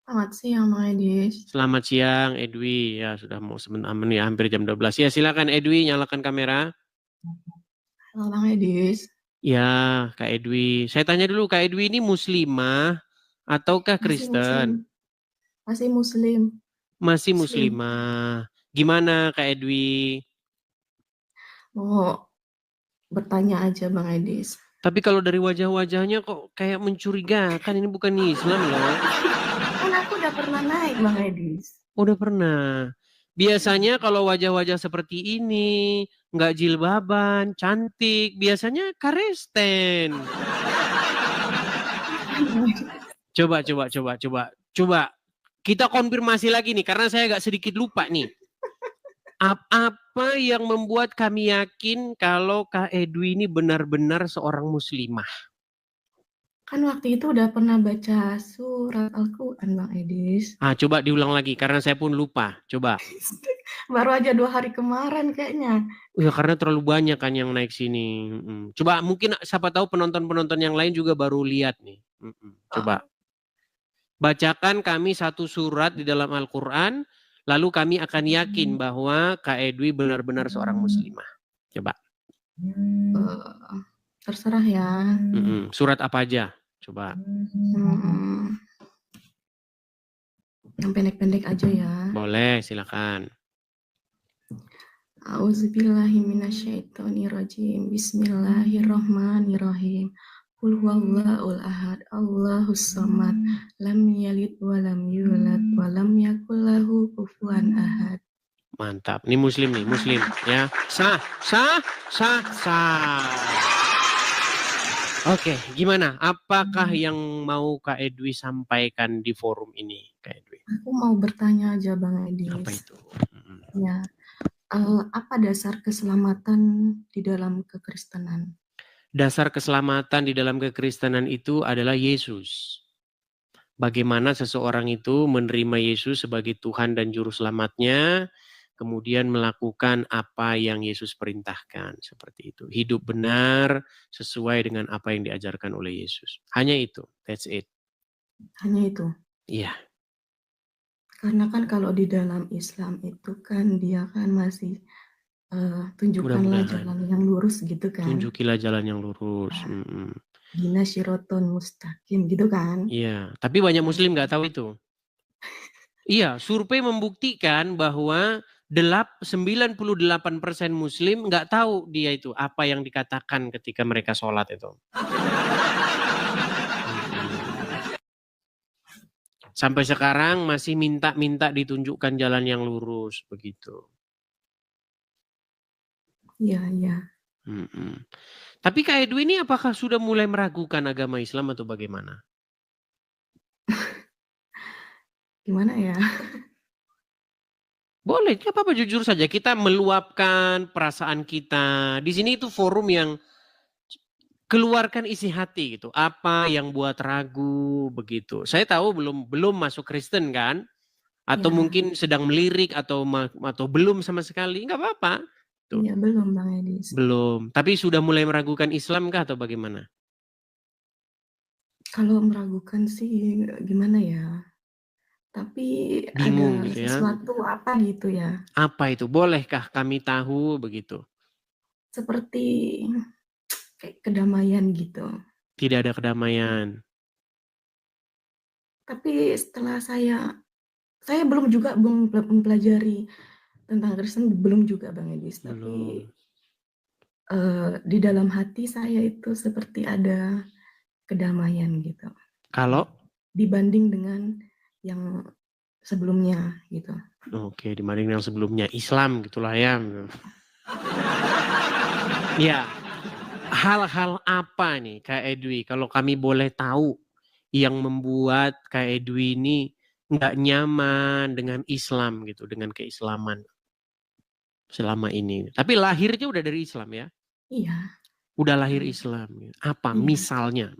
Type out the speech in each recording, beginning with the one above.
Selamat siang, Bang Edis. Selamat siang, Edwi. Ya, sudah mau sebentar nih, hampir jam 12. Ya, silakan Edwi, nyalakan kamera. Halo, Bang Edis. Ya, Kak Edwi. Saya tanya dulu, Kak Edwi ini muslimah ataukah Masih Muslim. Kristen? Masih Muslim. Masih Muslim. muslimah. Gimana, Kak Edwi? Mau bertanya aja, Bang Edis. Tapi kalau dari wajah-wajahnya kok kayak mencurigakan, ini bukan Islam loh. Kan aku udah pernah naik, Bang Edis. Udah pernah. Biasanya kalau wajah-wajah seperti ini, nggak jilbaban, cantik, biasanya Kristen. Coba. Kita konfirmasi lagi nih, karena saya agak sedikit lupa nih. Apa yang membuat kami yakin kalau Kak Edwi ini benar-benar seorang muslimah? Kan waktu itu udah pernah baca surat Al-Quran, Bang Edis. Coba diulang lagi, karena saya pun lupa. Coba. Baru aja 2 hari kemarin kayaknya. Ya, karena terlalu banyak kan yang naik sini. Coba mungkin siapa tahu penonton-penonton yang lain juga baru lihat nih. Coba. Bacakan kami satu surat di dalam Al-Quran, lalu kami akan yakin bahwa Kak Edwi benar-benar seorang muslimah. Coba. Terserah ya. Surat apa aja? Coba. Yang pendek-pendek aja ya. Boleh, silakan. A'udzubillahiminasyaitonirrajim. Bismillahirrahmanirrahim. Qul huwallahul ahad, Allahus samad, lam yalid wa lam yulad wa lam yakul lahu kufuwan ahad. Mantap. Ini muslim ya. Sah. Oke, gimana? Apakah yang mau Kak Edwi sampaikan di forum ini, Kak Edwi? Aku mau bertanya aja, Bang Edis. Apa itu? Ya, apa dasar keselamatan di dalam kekristenan? Dasar keselamatan di dalam kekristenan itu adalah Yesus. Bagaimana seseorang itu menerima Yesus sebagai Tuhan dan Juru Selamatnya, kemudian melakukan apa yang Yesus perintahkan. Seperti itu. Hidup benar sesuai dengan apa yang diajarkan oleh Yesus. Hanya itu. That's it. Hanya itu? Iya. Karena kan kalau di dalam Islam itu kan dia kan masih tunjukkanlah jalan yang lurus gitu kan. Tunjukilah jalan yang lurus. Dina syiraton mustaqim gitu kan. Iya, tapi banyak muslim nggak tahu itu. Iya, survei membuktikan bahwa 98% muslim nggak tahu dia itu apa yang dikatakan ketika mereka sholat itu. Sampai sekarang masih minta ditunjukkan jalan yang lurus begitu. Iya. Tapi Kak Edwi ini apakah sudah mulai meragukan agama Islam atau bagaimana? Gimana ya? Boleh, nggak apa-apa, jujur saja. Kita meluapkan perasaan kita. Di sini itu forum yang keluarkan isi hati gitu. Apa yang buat ragu begitu. Saya tahu belum masuk Kristen kan? Atau mungkin sedang melirik atau belum sama sekali. Nggak apa-apa. Iya, belum Bang Edis. Belum. Tapi sudah mulai meragukan Islam kah atau bagaimana? Kalau meragukan sih gimana ya? Tapi bingung ada gitu ya. Sesuatu apa gitu ya. Apa itu? Bolehkah kami tahu begitu? Seperti kayak kedamaian gitu. Tidak ada kedamaian. Tapi setelah saya belum mempelajari tentang Kristen, belum juga Bang Edis. Tapi di dalam hati saya itu seperti ada kedamaian gitu. Kalau? Dibanding dengan yang sebelumnya gitu. Oke, dibanding yang sebelumnya. Islam gitulah ya. Ya, hal-hal apa nih Kak Edwi, kalau kami boleh tahu, yang membuat Kak Edwi ini nggak nyaman dengan Islam gitu, dengan keislaman selama ini. Tapi lahirnya udah dari Islam ya? Iya. Udah lahir Islam. Apa misalnya?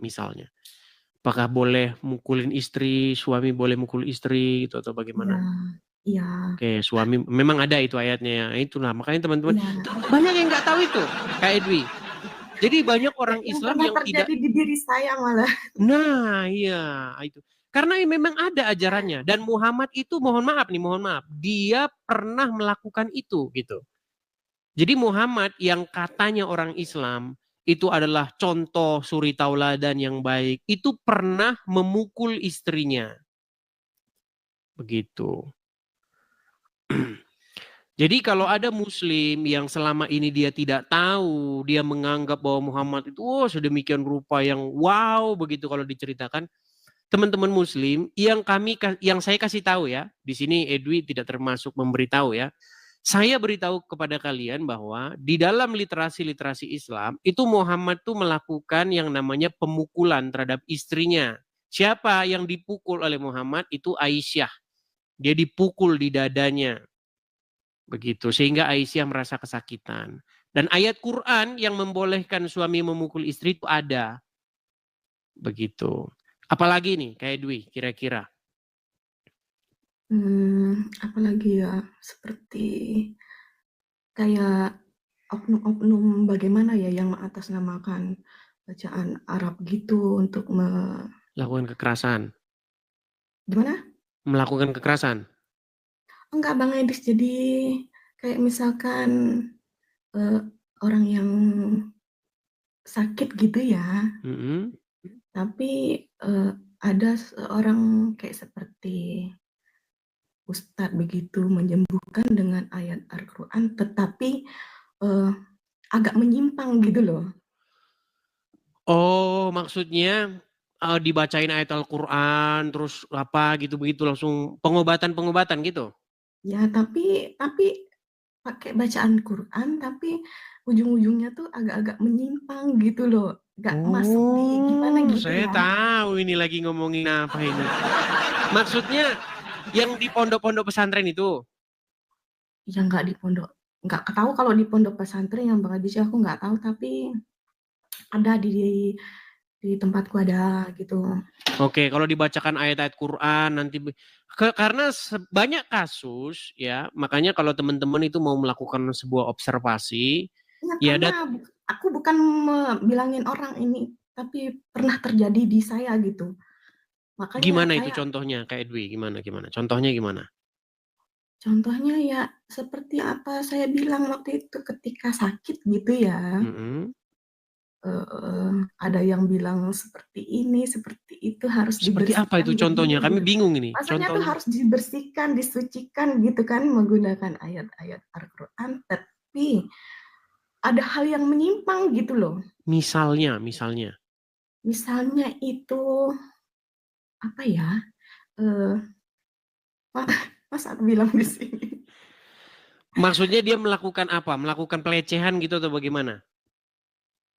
Apakah boleh mukulin istri, suami boleh mukul istri gitu atau bagaimana? Iya. Oke, suami memang ada itu ayatnya ya. Itulah makanya teman-teman banyak yang nggak tahu itu, Kak Edwi. Jadi banyak orang Islam yang tidak terjadi di diri saya malah. Nah, iya itu. Karena memang ada ajarannya. Dan Muhammad itu mohon maaf, dia pernah melakukan itu gitu. Jadi Muhammad yang katanya orang Islam itu adalah contoh suri tauladan yang baik, itu pernah memukul istrinya. Begitu. Jadi kalau ada muslim yang selama ini dia tidak tahu, dia menganggap bahwa Muhammad itu sedemikian rupa yang wow begitu kalau diceritakan, teman-teman muslim yang saya kasih tahu ya, di sini Edwi tidak termasuk memberitahu ya. Saya beritahu kepada kalian bahwa di dalam literasi Islam itu Muhammad tuh melakukan yang namanya pemukulan terhadap istrinya. Siapa yang dipukul oleh Muhammad? Itu Aisyah. Dia dipukul di dadanya. Begitu, sehingga Aisyah merasa kesakitan. Dan ayat Quran yang membolehkan suami memukul istri itu ada. Begitu. Apalagi nih, kayak Dwi, kira-kira? Apalagi ya, seperti kayak oknum-oknum bagaimana ya yang mengatasnamakan bacaan Arab gitu untuk Lakukan kekerasan. Gimana? Melakukan kekerasan. Enggak Bang Edis, jadi kayak misalkan orang yang sakit gitu ya, tapi ada seorang kayak seperti ustadz begitu menyembuhkan dengan ayat Al-Quran, tetapi agak menyimpang gitu loh. Oh, maksudnya dibacain ayat Al-Quran, terus apa gitu begitu langsung pengobatan gitu? Ya, tapi pakai bacaan Quran, tapi ujung-ujungnya tuh agak-agak menyimpang gitu loh, nggak masuk di gimana gitu Saya ya. tahu ini lagi ngomongin apa ini. Maksudnya yang di pondok-pondok pesantren itu? Ya nggak di pondok, nggak tahu kalau di pondok pesantren yang Bang Abis aku nggak tahu, tapi ada di tempatku ada gitu. Oke, kalau dibacakan ayat-ayat Quran nanti karena banyak kasus ya, makanya kalau teman-teman itu mau melakukan sebuah observasi, ya karena aku bukan bilangin orang ini, tapi pernah terjadi di saya gitu. Makanya gimana itu contohnya, Kak Edwi? Gimana? Contohnya gimana? Contohnya ya seperti apa saya bilang waktu itu ketika sakit gitu ya. Ada yang bilang seperti ini, seperti itu harus Seperti apa itu dibersihkan contohnya? begini Kami gitu. bingung ini. Maksudnya tuh Contohnya. harus dibersihkan, disucikan gitu kan menggunakan ayat-ayat Al-Quran, tapi ada hal yang menyimpang gitu loh. Misalnya. Misalnya itu apa ya? Mas aku bilang di sini. Maksudnya dia melakukan apa? Melakukan pelecehan gitu atau bagaimana?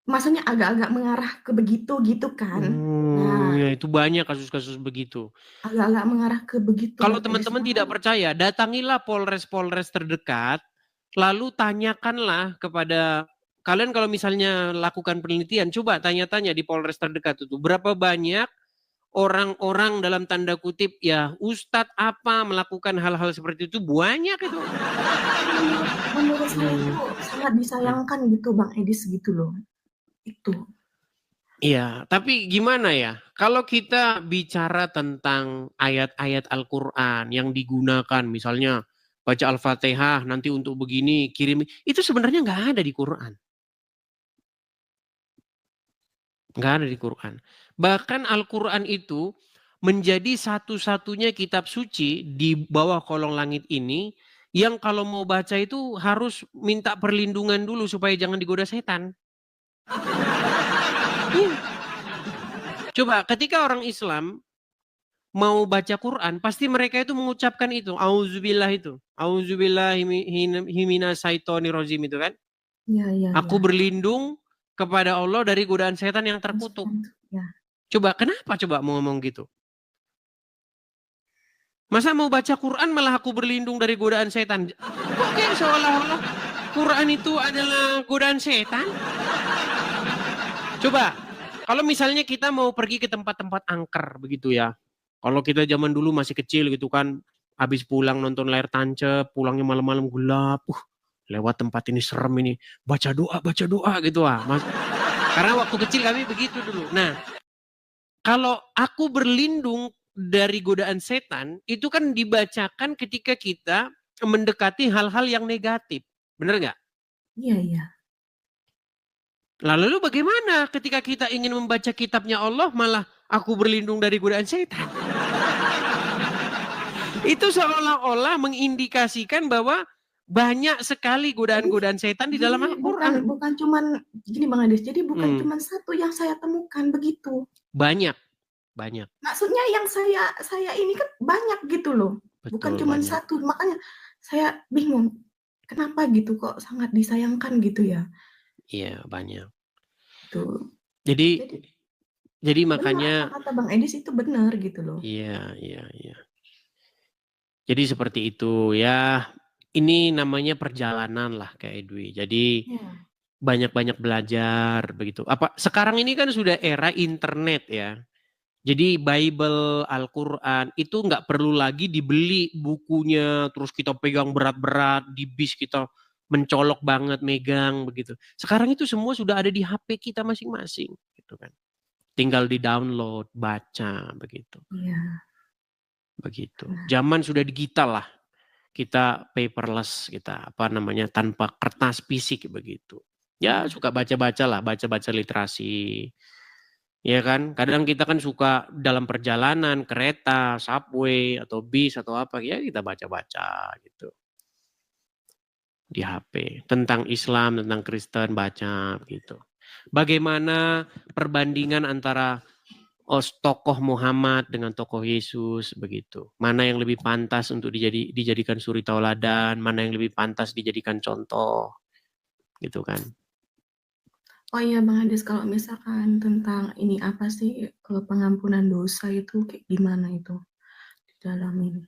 Maksudnya agak-agak mengarah ke begitu gitu kan. Nah, Ya itu banyak kasus-kasus begitu. agak-agak mengarah ke begitu. Kalau teman-teman tidak percaya, datangilah polres terdekat, lalu tanyakanlah kepada kalian kalau misalnya lakukan penelitian, coba tanya-tanya di polres terdekat itu berapa banyak orang-orang dalam tanda kutip ya ustadz apa melakukan hal-hal seperti itu, banyak itu. Menurut saya itu sangat disayangkan gitu Bang Edis gitu loh. Itu. Iya, tapi gimana ya? Kalau kita bicara tentang ayat-ayat Al-Quran yang digunakan, misalnya baca Al-Fatihah nanti untuk begini, kirim, itu sebenarnya nggak ada di Quran. Nggak ada di Quran. Bahkan Al-Quran itu menjadi satu-satunya kitab suci di bawah kolong langit ini yang kalau mau baca itu harus minta perlindungan dulu supaya jangan digoda setan. Coba ketika orang Islam mau baca Quran, pasti mereka itu mengucapkan itu, auzubillah itu. Auzubillahi minasyaitonirrajim itu kan. Ya. Aku berlindung kepada Allah dari godaan setan yang terkutuk. Ya. Coba kenapa mau ngomong gitu? Masa mau baca Quran malah aku berlindung dari godaan setan? Kok kayak seolah-olah Quran itu adalah godaan setan? Coba, kalau misalnya kita mau pergi ke tempat-tempat angker begitu ya. Kalau kita zaman dulu masih kecil gitu kan, habis pulang nonton layar tancap, pulangnya malam-malam gelap. Lewat tempat ini serem ini, baca doa gitu ah. Karena waktu kecil kami begitu dulu. Nah, kalau aku berlindung dari godaan setan itu kan dibacakan ketika kita mendekati hal-hal yang negatif. Benar nggak? Iya, iya. Lalu bagaimana ketika kita ingin membaca kitabnya Allah malah aku berlindung dari godaan setan? Itu seolah-olah mengindikasikan bahwa banyak sekali Jadi godaan-godaan setan di dalam Al-Quran. bukan cuman gini Bang Adis, jadi bukan Hmm. cuman satu yang saya temukan begitu. Banyak. Maksudnya yang saya ini kan banyak gitu loh. Bukan Betul, cuman banyak. satu, makanya saya bingung. Kenapa gitu kok sangat disayangkan gitu ya? Iya, banyak. Tuh. Jadi Benar makanya apa kata Bang Edis itu benar gitu loh. iya. Jadi seperti itu ya. Ini namanya perjalanan lah Kak Edwi. Jadi Ya. banyak-banyak belajar begitu. Sekarang ini kan sudah era internet ya. Jadi Bible, Al-Quran itu nggak perlu lagi dibeli bukunya, terus kita pegang berat-berat, di bis kita mencolok banget, megang begitu. Sekarang itu semua sudah ada di HP kita masing-masing, gitu kan. Tinggal di-download, baca, begitu. Iya. Begitu. Nah. Zaman sudah digital lah. Kita paperless, kita tanpa kertas fisik begitu. Ya suka baca-baca lah, baca-baca literasi. Ya kan, kadang kita kan suka dalam perjalanan, kereta, subway, atau bis, atau apa, ya kita baca-baca gitu. Di HP. Tentang Islam, tentang Kristen, baca gitu. Bagaimana perbandingan antara tokoh Muhammad dengan tokoh Yesus, begitu. Mana yang lebih pantas untuk dijadikan suri tauladan, mana yang lebih pantas dijadikan contoh, gitu kan. Oh iya Bang Adis, kalau misalkan tentang ini apa sih pengampunan dosa itu kayak gimana itu di dalam ini?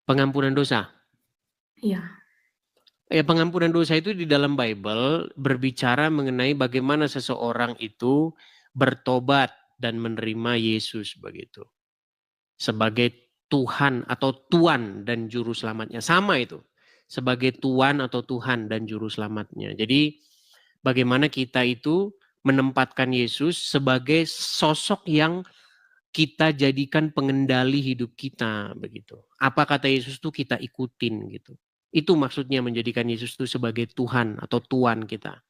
Pengampunan dosa. Iya. Ya, pengampunan dosa itu di dalam Bible berbicara mengenai bagaimana seseorang itu bertobat dan menerima Yesus begitu. Sebagai Tuhan atau Tuan dan Juru Selamatnya. Sama itu. Sebagai Tuan atau Tuhan dan Juru Selamatnya. Jadi bagaimana kita itu menempatkan Yesus sebagai sosok yang kita jadikan pengendali hidup kita begitu. Apa kata Yesus itu kita ikutin gitu. Itu maksudnya menjadikan Yesus itu sebagai Tuhan atau Tuan kita.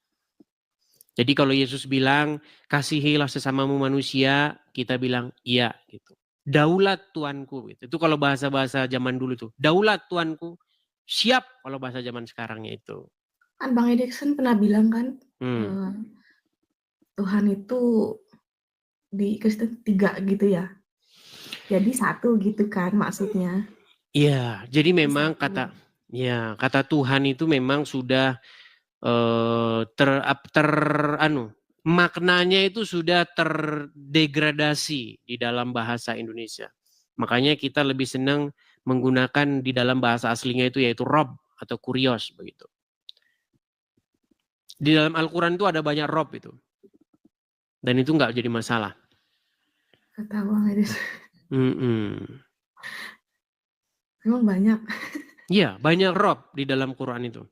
Jadi kalau Yesus bilang kasihilah sesamamu manusia, kita bilang iya gitu. Daulat Tuanku gitu. Itu kalau bahasa-bahasa zaman dulu tuh. Daulat Tuanku. Siap kalau bahasa zaman sekarangnya itu. Kan Bang Edison pernah bilang kan Tuhan itu di Kristen 3 gitu ya. Jadi 1 gitu kan maksudnya. Iya, jadi memang Satu. kata Tuhan itu memang sudah maknanya itu sudah terdegradasi di dalam bahasa Indonesia. Makanya kita lebih senang menggunakan di dalam bahasa aslinya itu yaitu Rob atau Kurios begitu. Di dalam Al-Quran itu ada banyak Rob itu. Dan itu nggak jadi masalah. Kata Bang Edison. Memang banyak. Iya, banyak Rob di dalam Quran itu.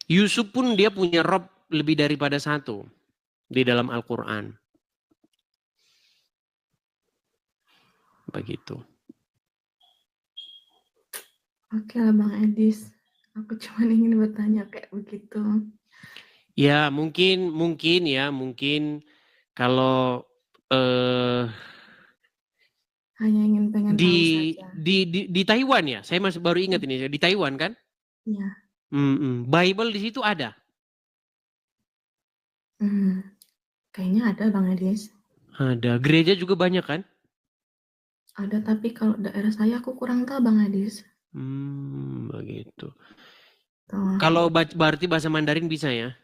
Yusuf pun dia punya Rob lebih daripada 1 di dalam Al-Quran. Begitu. Oke lah Bang Edis. Aku cuma ingin bertanya kayak begitu. Ya mungkin kalau hanya pengen tahu saja. Di Taiwan ya, saya masih baru ingat ini di Taiwan kan? Iya. Bible di situ ada. Kayaknya ada Bang Edis. Ada, gereja juga banyak kan? Ada, tapi kalau daerah saya aku kurang tahu Bang Edis. Begitu. Tuh. Kalau berarti bahasa Mandarin bisa ya?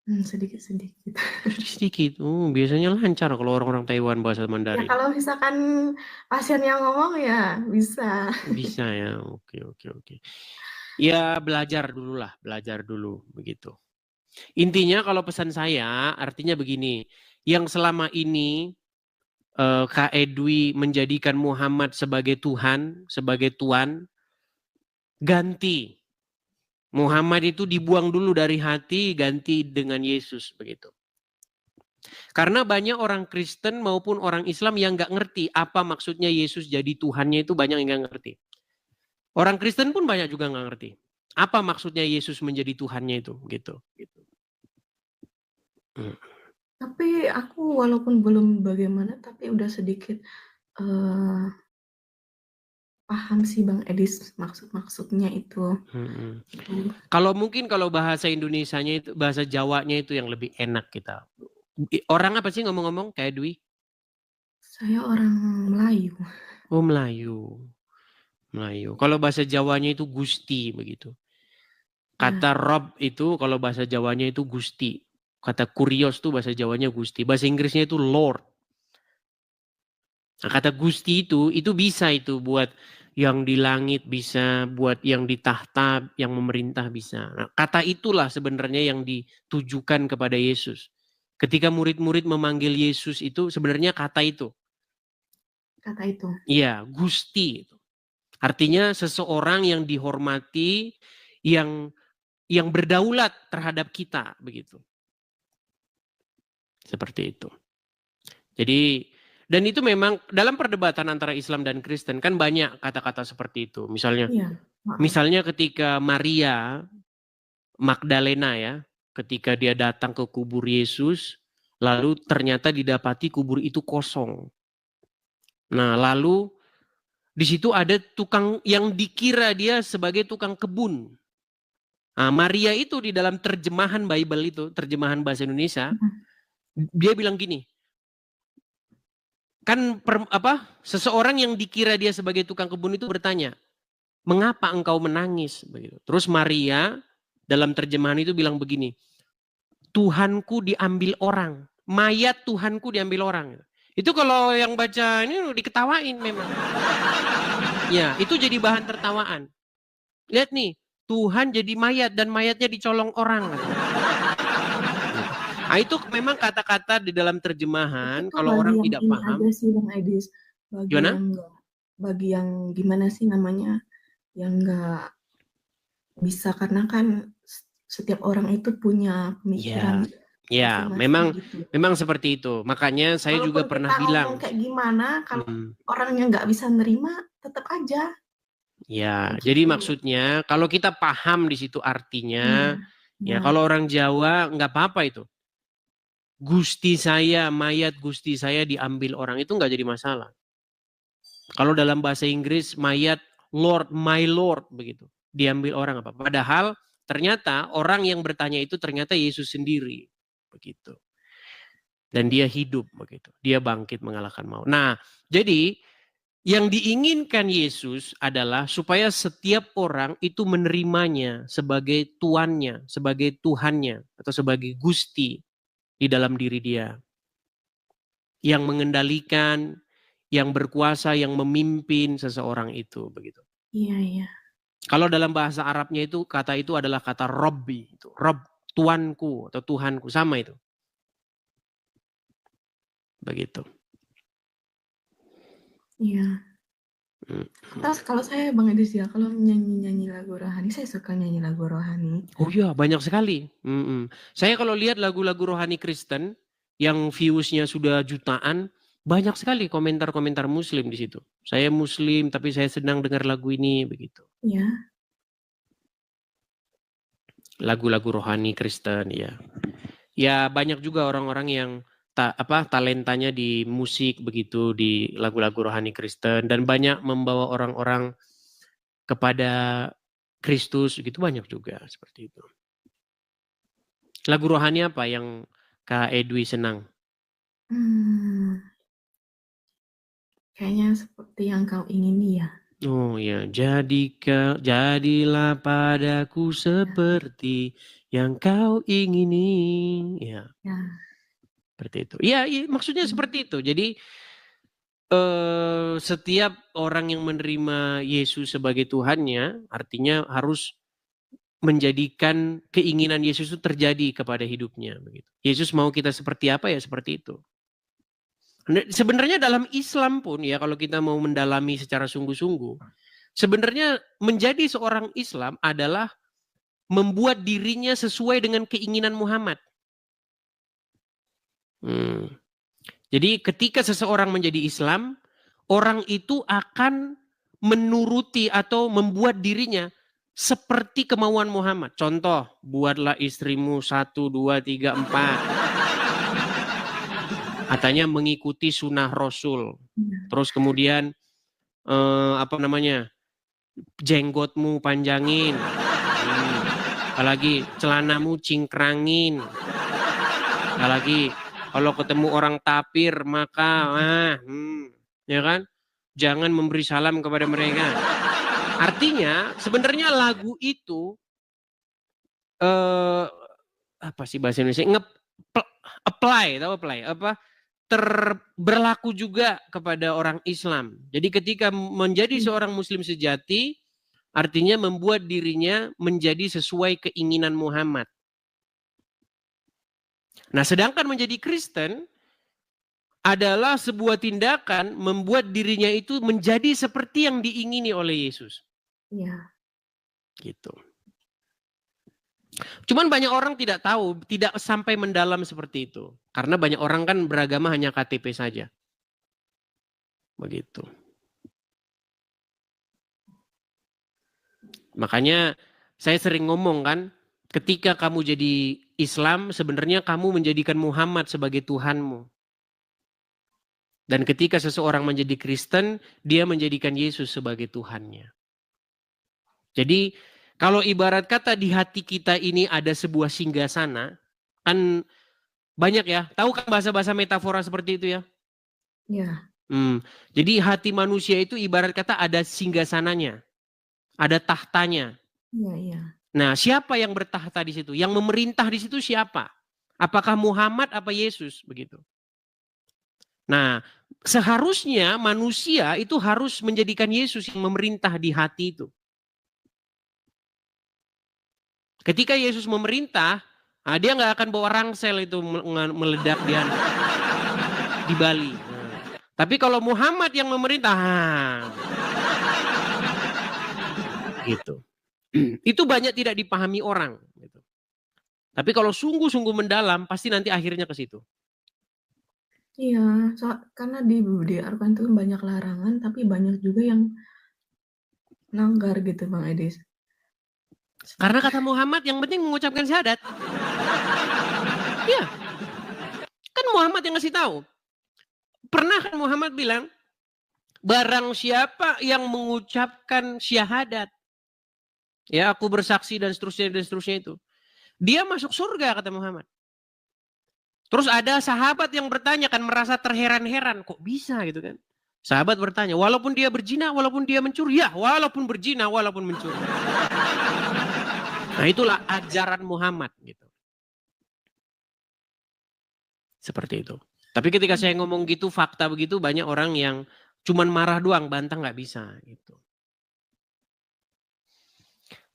Sedikit-sedikit. Sedikit. Biasanya lancar kalau orang-orang Taiwan bahasa Mandarin. Ya kalau misalkan pasien yang ngomong ya bisa. Bisa ya, oke. Ya belajar dulu begitu. Intinya kalau pesan saya artinya begini, yang selama ini Kak Edwi menjadikan Muhammad sebagai Tuhan, sebagai Tuan, ganti. Muhammad itu dibuang dulu dari hati, ganti dengan Yesus begitu. Karena banyak orang Kristen maupun orang Islam yang nggak ngerti apa maksudnya Yesus jadi Tuhannya, itu banyak yang nggak ngerti. Orang Kristen pun banyak juga nggak ngerti apa maksudnya Yesus menjadi Tuhannya itu, gitu. Tapi aku walaupun belum bagaimana, tapi udah sedikit paham sih Bang Edis maksudnya itu. Kalau bahasa Indonesianya itu, bahasa Jawanya itu yang lebih enak kita. Orang apa sih ngomong-ngomong kayak Dwi? Saya orang Melayu. Oh, Melayu. Kalau bahasa Jawanya itu Gusti begitu. Kata Rob itu kalau bahasa Jawanya itu Gusti. Kata Kurios tuh bahasa Jawanya Gusti. Bahasa Inggrisnya itu Lord. Nah, kata Gusti itu bisa itu buat yang di langit, bisa buat yang di tahta, yang memerintah bisa. Nah, kata itulah sebenarnya yang ditujukan kepada Yesus. Ketika murid-murid memanggil Yesus itu sebenarnya kata itu. Kata itu. Iya, Gusti. Artinya seseorang yang dihormati, yang berdaulat terhadap kita, begitu. Seperti itu. Jadi, dan itu memang dalam perdebatan antara Islam dan Kristen kan banyak kata-kata seperti itu. Misalnya ketika Maria Magdalena ya, ketika dia datang ke kubur Yesus, lalu ternyata didapati kubur itu kosong. Nah, lalu di situ ada tukang yang dikira dia sebagai tukang kebun. Nah, Maria itu di dalam terjemahan Bible itu, terjemahan bahasa Indonesia, dia bilang gini, kan seseorang yang dikira dia sebagai tukang kebun itu bertanya, mengapa engkau menangis? Begitu. Terus Maria dalam terjemahan itu bilang begini, Tuhanku diambil orang, mayat Tuhanku diambil orang. Itu kalau yang baca ini diketawain memang. Ya, itu jadi bahan tertawaan. Lihat nih, Tuhan jadi mayat dan mayatnya dicolong orang. Nah, itu memang kata-kata di dalam terjemahan kalau orang tidak paham. Ada sih Bang Edis, bagi yang gimana sih namanya, yang nggak bisa, karena kan setiap orang itu punya pemikiran. Ya, memang seperti itu. Makanya saya walaupun juga pernah bilang. Kayak gimana, kalau orangnya nggak bisa nerima, tetap aja. Ya, jadi maksudnya kalau kita paham di situ artinya, ya kalau orang Jawa nggak apa-apa itu. Gusti saya, mayat Gusti saya diambil orang, itu nggak jadi masalah. Kalau dalam bahasa Inggris mayat Lord, my Lord begitu, diambil orang apa? Padahal ternyata orang yang bertanya itu ternyata Yesus sendiri begitu. Dan dia hidup begitu. Dia bangkit mengalahkan maut. Nah, jadi yang diinginkan Yesus adalah supaya setiap orang itu menerimanya sebagai tuannya, sebagai Tuhannya, atau sebagai Gusti di dalam diri dia. Yang mengendalikan, yang berkuasa, yang memimpin seseorang itu. Begitu. Iya. Kalau dalam bahasa Arabnya itu, kata itu adalah kata Robbi. Rob, tuanku atau Tuhanku, sama itu. Begitu. Iya. Terus kalau saya Bang Edis ya, kalau nyanyi lagu rohani, saya suka nyanyi lagu rohani. Oh iya, banyak sekali. Saya kalau lihat lagu-lagu rohani Kristen yang viewsnya sudah jutaan, banyak sekali komentar-komentar Muslim di situ. Saya Muslim, tapi saya senang dengar lagu ini, begitu. Iya. Lagu-lagu rohani Kristen, ya. Ya banyak juga orang-orang yang talentanya di musik begitu, di lagu-lagu rohani Kristen, dan banyak membawa orang-orang kepada Kristus, gitu banyak juga seperti itu. Lagu rohani apa yang Kak Edwi senang? Kayaknya seperti yang kau ingini ya. Oh ya, jadilah padaku seperti yang kau ingini. Ya. Seperti itu. Ya, maksudnya seperti itu. Jadi setiap orang yang menerima Yesus sebagai Tuhannya, artinya harus menjadikan keinginan Yesus itu terjadi kepada hidupnya. Begitu. Yesus mau kita seperti apa ya seperti itu. Sebenarnya dalam Islam pun ya, kalau kita mau mendalami secara sungguh-sungguh, sebenarnya menjadi seorang Islam adalah membuat dirinya sesuai dengan keinginan Muhammad. Jadi ketika seseorang menjadi Islam, orang itu akan menuruti atau membuat dirinya seperti kemauan Muhammad. Contoh, buatlah istrimu 1, 2, 3, 4. Katanya mengikuti sunnah Rasul. Terus kemudian jenggotmu panjangin. Apalagi celanamu cingkrangin. Apalagi kalau ketemu orang tapir maka ya kan? Jangan memberi salam kepada mereka. Artinya sebenarnya lagu itu apa sih bahasa Indonesia? Berlaku juga kepada orang Islam. Jadi ketika menjadi seorang Muslim sejati, artinya membuat dirinya menjadi sesuai keinginan Muhammad. Nah, sedangkan menjadi Kristen adalah sebuah tindakan membuat dirinya itu menjadi seperti yang diingini oleh Yesus. Iya. Gitu. Cuman banyak orang tidak tahu, tidak sampai mendalam seperti itu. Karena banyak orang kan beragama hanya KTP saja. Begitu. Makanya saya sering ngomong kan, ketika kamu jadi Islam, sebenarnya kamu menjadikan Muhammad sebagai Tuhanmu. Dan ketika seseorang menjadi Kristen, dia menjadikan Yesus sebagai Tuhannya. Jadi kalau ibarat kata di hati kita ini ada sebuah singgasana, kan banyak ya. Tahu kan bahasa-bahasa metafora seperti itu ya? Iya. Jadi hati manusia itu ibarat kata ada singgasananya, ada tahtanya. Iya, iya. Nah, siapa yang bertahta di situ? Yang memerintah di situ siapa? Apakah Muhammad apa Yesus? Begitu. Nah, seharusnya manusia itu harus menjadikan Yesus yang memerintah di hati itu. Ketika Yesus memerintah, dia nggak akan bawa rangsel itu meledak di Bali. Tapi kalau Muhammad yang memerintah, gitu. Itu banyak tidak dipahami orang. Gitu. Tapi kalau sungguh-sungguh mendalam, pasti nanti akhirnya ke situ. Iya, karena di Al-Quran itu banyak larangan, tapi banyak juga yang langgar gitu Bang Edis. Karena kata Muhammad yang penting mengucapkan syahadat. Iya. Kan Muhammad yang ngasih tahu. Pernah kan Muhammad bilang, barang siapa yang mengucapkan syahadat, ya aku bersaksi dan seterusnya itu, dia masuk surga kata Muhammad. Terus ada sahabat yang bertanya kan merasa terheran-heran, kok bisa gitu kan? Sahabat bertanya, walaupun dia berzina, walaupun dia mencuri, ya walaupun berzina, walaupun mencuri. Nah itulah ajaran Muhammad gitu. Seperti itu. Tapi ketika saya ngomong gitu, fakta begitu, banyak orang yang cuman marah doang, bantah nggak bisa gitu.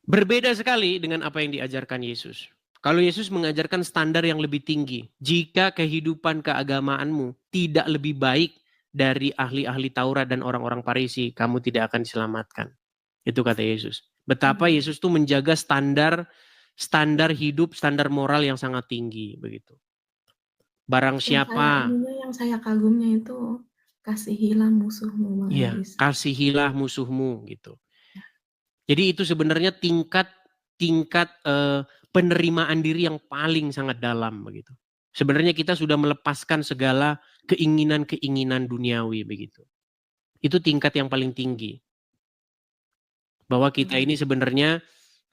Berbeda sekali dengan apa yang diajarkan Yesus. Kalau Yesus mengajarkan standar yang lebih tinggi, jika kehidupan keagamaanmu tidak lebih baik dari ahli-ahli Taurat dan orang-orang Farisi, kamu tidak akan diselamatkan. Itu kata Yesus. Betapa Yesus tuh menjaga standar hidup, standar moral yang sangat tinggi begitu. Barang siapa yang saya kagumnya itu kasihilah musuhmu. Iya, kasihilah musuhmu gitu. Jadi itu sebenarnya tingkat penerimaan diri yang paling sangat dalam begitu. Sebenarnya kita sudah melepaskan segala keinginan-keinginan duniawi begitu. Itu tingkat yang paling tinggi. Bahwa kita ini sebenarnya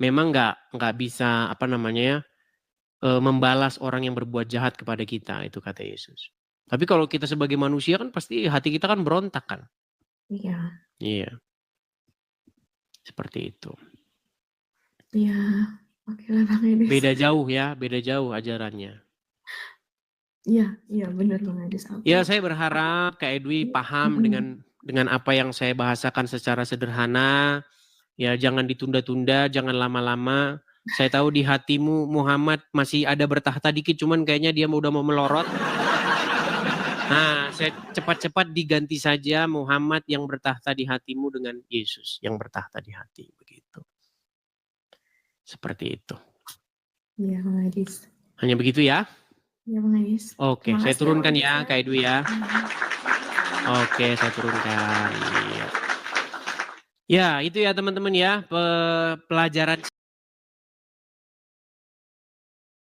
memang nggak bisa membalas orang yang berbuat jahat kepada kita, itu kata Yesus. Tapi kalau kita sebagai manusia kan pasti hati kita kan berontak kan. Iya. Iya. Seperti itu. Iya. Oke lah Bang Edis. Beda jauh ajarannya. Iya benar Bang Edis. Ya saya berharap Kak Edwi paham dengan apa yang saya bahasakan secara sederhana. Ya jangan ditunda-tunda, jangan lama-lama. Saya tahu di hatimu Muhammad masih ada bertahta dikit, cuman kayaknya dia udah mau melorot. Nah, saya cepat-cepat diganti saja Muhammad yang bertahta di hatimu dengan Yesus yang bertahta di hati, begitu. Seperti itu. Iya, Bang Edis. Hanya begitu ya? Ya Bang Edis. Oke, Terima saya kasih ya Bang turunkan Edis ya ya. Kak Edu ya. Oke, saya turunkan. Iya. Ya, itu ya teman-teman ya, pelajaran